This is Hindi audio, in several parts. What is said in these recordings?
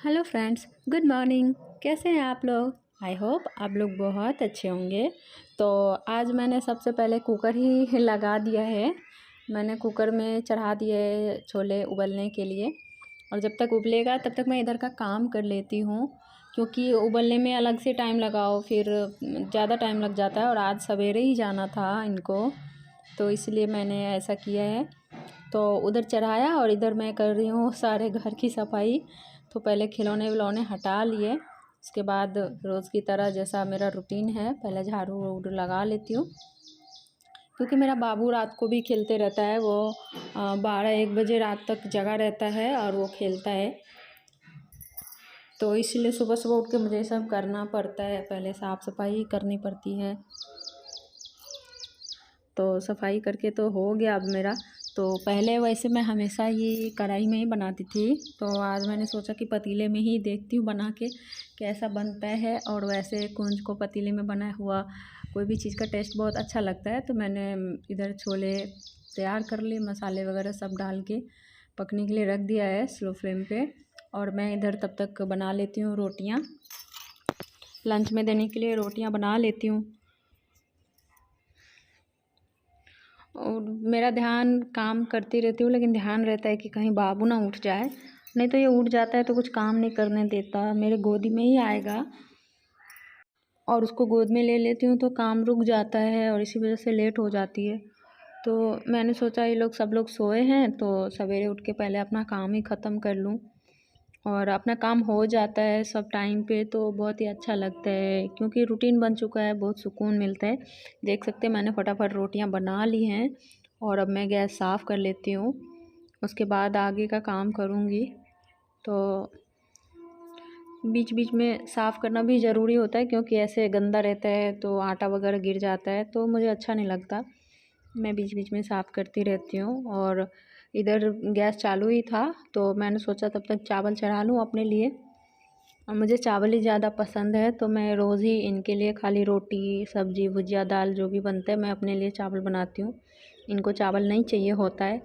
Hello friends, good morning. कैसे हैं आप लोग? आई होप आप लोग बहुत अच्छे होंगे। तो आज मैंने सबसे पहले कुकर ही लगा दिया है। मैंने कुकर में चढ़ा दिए छोले उबलने के लिए, और जब तक उबलेगा तब तक मैं इधर का काम कर लेती हूँ, क्योंकि उबलने में अलग से टाइम लगाओ फिर ज़्यादा टाइम लग जाता है, और आज सवेरे ही जाना था इनको, तो इसलिए मैंने ऐसा किया है। तो उधर चढ़ाया और इधर मैं कर रही हूँ सारे घर की सफाई। तो पहले खिलौने विलौने हटा लिए, उसके बाद रोज़ की तरह जैसा मेरा रूटीन है, पहले झाड़ू वाड़ू लगा लेती हूँ, क्योंकि मेरा बाबू रात को भी खेलते रहता है। वो 12-1 बजे रात तक जगा रहता है और वो खेलता है, तो इसलिए सुबह सुबह उठ के मुझे ये सब करना पड़ता है। पहले साफ़ सफाई करनी पड़ती है। तो सफाई करके तो हो गया अब मेरा। तो पहले वैसे मैं हमेशा ही कढ़ाई में ही बनाती थी, तो आज मैंने सोचा कि पतीले में ही देखती हूँ बना के कैसा बनता है। और वैसे कुंज को पतीले में बना हुआ कोई भी चीज़ का टेस्ट बहुत अच्छा लगता है। तो मैंने इधर छोले तैयार कर लिए, मसाले वगैरह सब डाल के पकने के लिए रख दिया है स्लो फ्लेम पे। और मैं इधर तब तक बना लेती हूँ रोटियाँ, लंच में देने के लिए रोटियाँ बना लेती हूँ। और मेरा ध्यान काम करती रहती हूँ, लेकिन ध्यान रहता है कि कहीं बाबू ना उठ जाए, नहीं तो ये उठ जाता है तो कुछ काम नहीं करने देता। मेरे गोदी में ही आएगा और उसको गोद में ले लेती हूँ तो काम रुक जाता है, और इसी वजह से लेट हो जाती है। तो मैंने सोचा ये लोग सब लोग सोए हैं तो सवेरे उठ के पहले अपना काम ही ख़त्म कर लूँ, और अपना काम हो जाता है सब टाइम पे, तो बहुत ही अच्छा लगता है, क्योंकि रूटीन बन चुका है, बहुत सुकून मिलता है। देख सकते हैं मैंने फटाफट रोटियां बना ली हैं, और अब मैं गैस साफ़ कर लेती हूँ, उसके बाद आगे का काम करूँगी। तो बीच बीच में साफ़ करना भी ज़रूरी होता है, क्योंकि ऐसे गंदा रहता है तो आटा वगैरह गिर जाता है, तो मुझे अच्छा नहीं लगता। मैं बीच बीच में साफ़ करती रहती हूँ। और इधर गैस चालू ही था तो मैंने सोचा तब तक चावल चढ़ा लूँ अपने लिए, और मुझे चावल ही ज़्यादा पसंद है, तो मैं रोज़ ही इनके लिए खाली रोटी सब्ज़ी भुजिया दाल जो भी बनता है मैं अपने लिए चावल बनाती हूँ। इनको चावल नहीं चाहिए होता है।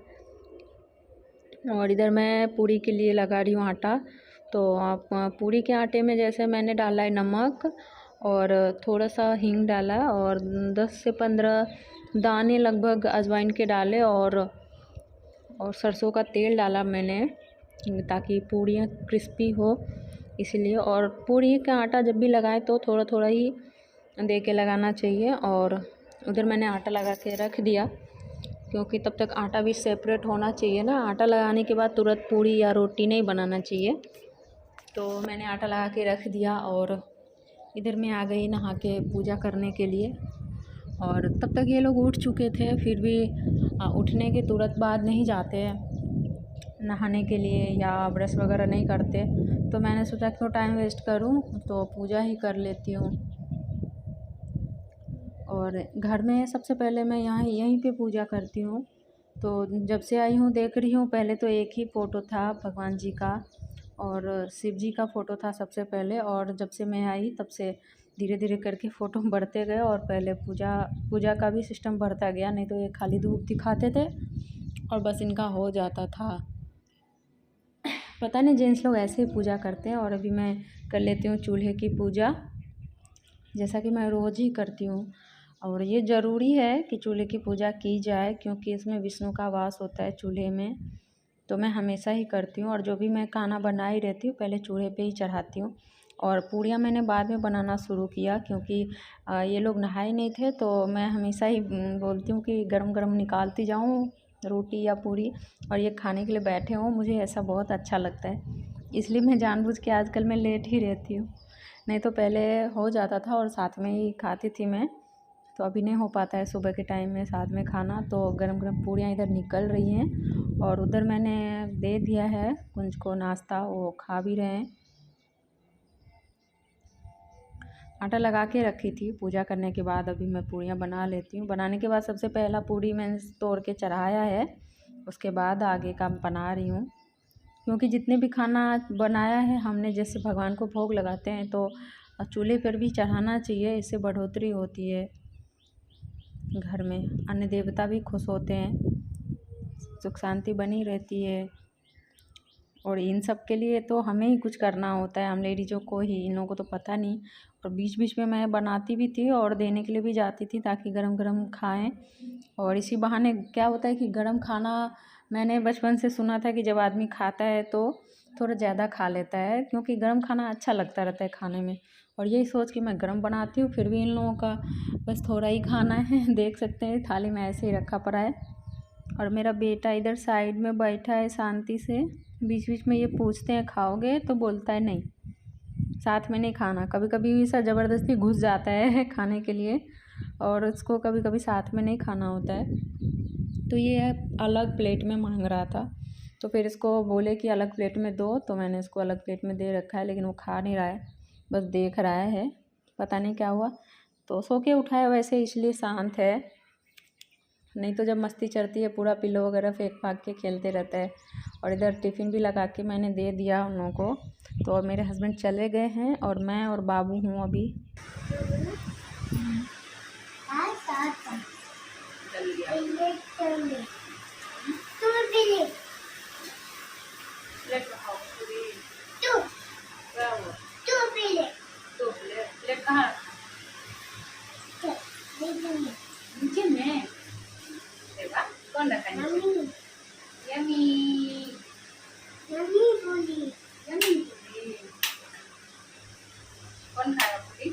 और इधर मैं पूरी के लिए लगा रही हूँ आटा। तो आप पूरी के आटे में जैसे मैंने डाला है नमक और थोड़ा सा हींग डाला, और 10 से 15 दाने लगभग अजवाइन के डाले, और सरसों का तेल डाला मैंने, ताकि पूरियाँ क्रिस्पी हो इसीलिए। और पूरी का आटा जब भी लगाएं तो थोड़ा थोड़ा ही दे के लगाना चाहिए। और उधर मैंने आटा लगा के रख दिया, क्योंकि तब तक आटा भी सेपरेट होना चाहिए ना। आटा लगाने के बाद तुरंत पूरी या रोटी नहीं बनाना चाहिए। तो मैंने आटा लगा के रख दिया, और इधर मैं आ गई नहा के पूजा करने के लिए। और तब तक ये लोग उठ चुके थे, फिर भी उठने के तुरंत बाद नहीं जाते नहाने के लिए या ब्रश वगैरह नहीं करते, तो मैंने सोचा क्यों टाइम वेस्ट करूं, तो पूजा ही कर लेती हूँ। और घर में सबसे पहले मैं यहीं पे पूजा करती हूँ। तो जब से आई हूँ देख रही हूँ, पहले तो एक ही फ़ोटो था भगवान जी का और शिव जी का फ़ोटो था सबसे पहले, और जब से मैं आई तब से धीरे धीरे करके फ़ोटो बढ़ते गए, और पहले पूजा का भी सिस्टम बढ़ता गया, नहीं तो ये खाली धूप दिखाते थे और बस इनका हो जाता था। पता नहीं जेंट्स लोग ऐसे ही पूजा करते हैं। और अभी मैं कर लेती हूँ चूल्हे की पूजा, जैसा कि मैं रोज़ ही करती हूँ। और ये ज़रूरी है कि चूल्हे की पूजा की जाए, क्योंकि इसमें विष्णु का वास होता है चूल्हे में, तो मैं हमेशा ही करती हूँ। और जो भी मैं खाना बना ही रहती हूँ पहले चूल्हे पे ही चढ़ाती हूँ। और पूड़ियाँ मैंने बाद में बनाना शुरू किया, क्योंकि ये लोग नहाए नहीं थे, तो मैं हमेशा ही बोलती हूँ कि गरम गरम निकालती जाऊँ रोटी या पूड़ी, और ये खाने के लिए बैठे हों। मुझे ऐसा बहुत अच्छा लगता है, इसलिए मैं जानबूझ के आजकल मैं लेट ही रहती हूँ, नहीं तो पहले हो जाता था और साथ में ही खाती थी मैं। तो अभी नहीं हो पाता है सुबह के टाइम में साथ में खाना। तो गरम गरम पूड़ियाँ इधर निकल रही हैं, और उधर मैंने दे दिया है कुंज को नाश्ता, वो खा भी रहे हैं। आटा लगा के रखी थी पूजा करने के बाद, अभी मैं पूड़ियाँ बना लेती हूँ। बनाने के बाद सबसे पहला पूड़ी मैंने तोड़ के चढ़ाया है, उसके बाद आगे का बना रही हूँ, क्योंकि जितने भी खाना बनाया है हमने, जैसे भगवान को भोग लगाते हैं तो चूल्हे पर भी चढ़ाना चाहिए, इससे बढ़ोतरी होती है घर में, अन्य देवता भी खुश होते हैं, सुख शांति बनी रहती है। और इन सब के लिए तो हमें ही कुछ करना होता है, हम लेडीज़ों को ही, इन लोगों को तो पता नहीं। और बीच बीच में मैं बनाती भी थी और देने के लिए भी जाती थी ताकि गरम गरम खाएं। और इसी बहाने क्या होता है कि गरम खाना, मैंने बचपन से सुना था कि जब आदमी खाता है तो थोड़ा ज़्यादा खा लेता है, क्योंकि गरम खाना अच्छा लगता रहता है खाने में। और यही सोच के मैं गरम बनाती हूँ, फिर भी इन लोगों का बस थोड़ा ही खाना है। देख सकते हैं थाली में ऐसे ही रखा पड़ा है। और मेरा बेटा इधर साइड में बैठा है शांति से। बीच बीच में ये पूछते हैं खाओगे, तो बोलता है नहीं, साथ में नहीं खाना। कभी कभी ऐसा ज़बरदस्ती घुस जाता है खाने के लिए, और उसको कभी कभी साथ में नहीं खाना होता है। तो ये अलग प्लेट में मांग रहा था, तो फिर इसको बोले कि अलग प्लेट में दो, तो मैंने इसको अलग प्लेट में दे रखा है, लेकिन वो खा नहीं रहा है, बस देख रहा है, पता नहीं क्या हुआ। तो सो के उठा है वैसे, इसलिए शांत है, नहीं तो जब मस्ती चढ़ती है पूरा पिल्लो वगैरह फेंक फाँक के खेलते रहता है। और इधर टिफ़िन भी लगा के मैंने दे दिया उन लोगों को। तो और मेरे हस्बैंड चले गए हैं और मैं और बाबू हूँ अभी। कौन रखा है? यम्मी यम्मी पूरी, यम्मी पूरी। कौन खाएगा पूरी?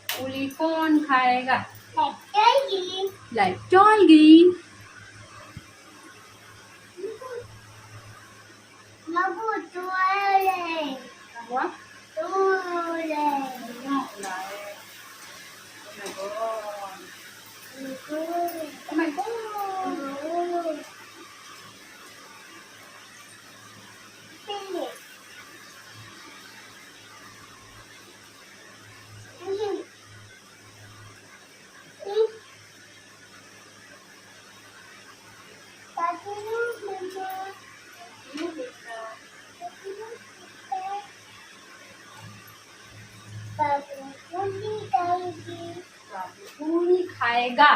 पूरी कौन खाएगा? लाइट चल गई। Oh my God. पूरी खाएगा,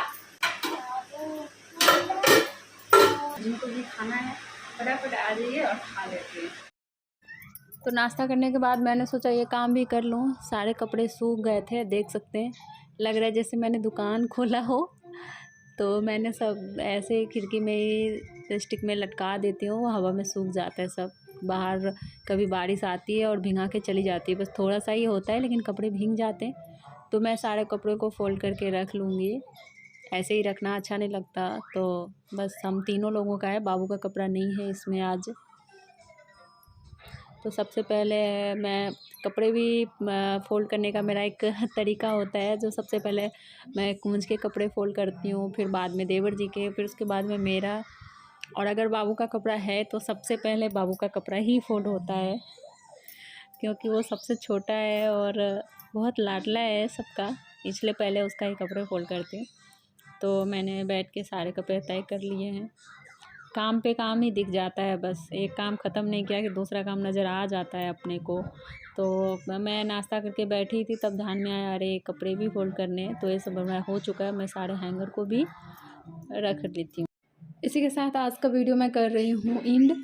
जिनको भी खाना है फटाफट आ जाइए और खा लेते हैं। तो नाश्ता करने के बाद मैंने सोचा ये काम भी कर लूँ। सारे कपड़े सूख गए थे, देख सकते हैं, लग रहा है जैसे मैंने दुकान खोला हो। तो मैंने सब ऐसे खिड़की में स्टिक में लटका देती हूँ, हवा में सूख जाता है सब। बाहर कभी बारिश आती है और भिंगा के चली जाती है, बस थोड़ा सा ही होता है लेकिन कपड़े भीग जाते हैं। तो मैं सारे कपड़ों को फ़ोल्ड करके रख लूँगी, ऐसे ही रखना अच्छा नहीं लगता। तो बस हम तीनों लोगों का है, बाबू का कपड़ा नहीं है इसमें आज। तो सबसे पहले मैं कपड़े भी फ़ोल्ड करने का मेरा एक तरीका होता है, जो सबसे पहले मैं कुंज के कपड़े फ़ोल्ड करती हूँ, फिर बाद में देवर जी के, फिर उसके बाद में मेरा। और अगर बाबू का कपड़ा है तो सबसे पहले बाबू का कपड़ा ही फ़ोल्ड होता है, क्योंकि वो सबसे छोटा है और बहुत लाडला है सबका, इसलिए पहले उसका ही कपड़े फ़ोल्ड करती हूँ। तो मैंने बैठ के सारे कपड़े तय कर लिए हैं। काम पे काम ही दिख जाता है, बस एक काम ख़त्म नहीं किया कि दूसरा काम नज़र आ जाता है अपने को। तो मैं नाश्ता करके बैठी थी, तब ध्यान में आया अरे कपड़े भी फ़ोल्ड करने हैं। तो ये सब मेरा हो चुका है, मैं सारे हैंगर को भी रख लेती हूँ। इसी के साथ आज का वीडियो मैं कर रही हूँ एंड।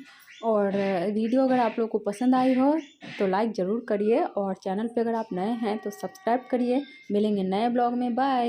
और वीडियो अगर आप लोग को पसंद आई हो तो लाइक ज़रूर करिए, और चैनल पे अगर आप नए हैं तो सब्सक्राइब करिए। मिलेंगे नए ब्लॉग में, बाय।